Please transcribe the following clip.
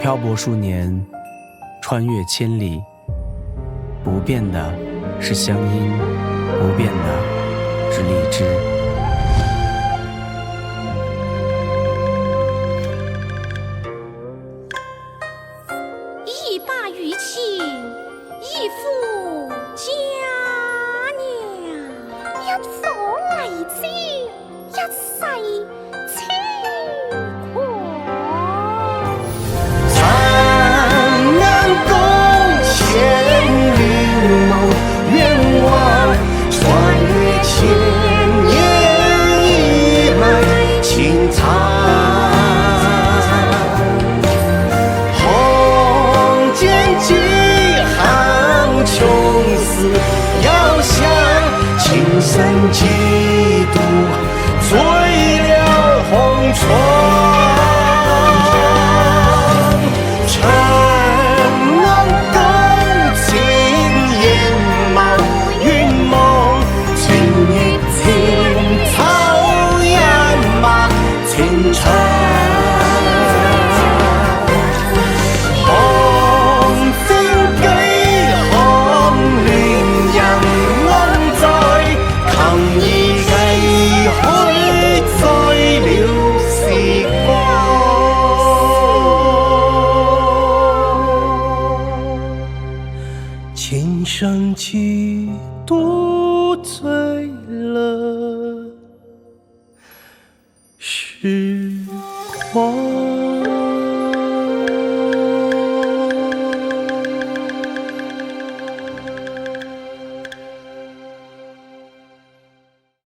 漂泊数年，穿越千里，不变的是乡音，不变的是荔枝。一把玉琴，一副佳娘，一副荔枝，一世清狂。残阳共千里梦，愿望穿越千年一脉情长。穷死遥想，青山几度醉了红妆。尘能共情眼眸云梦，情与情草烟马情长。琴声几度醉了时光。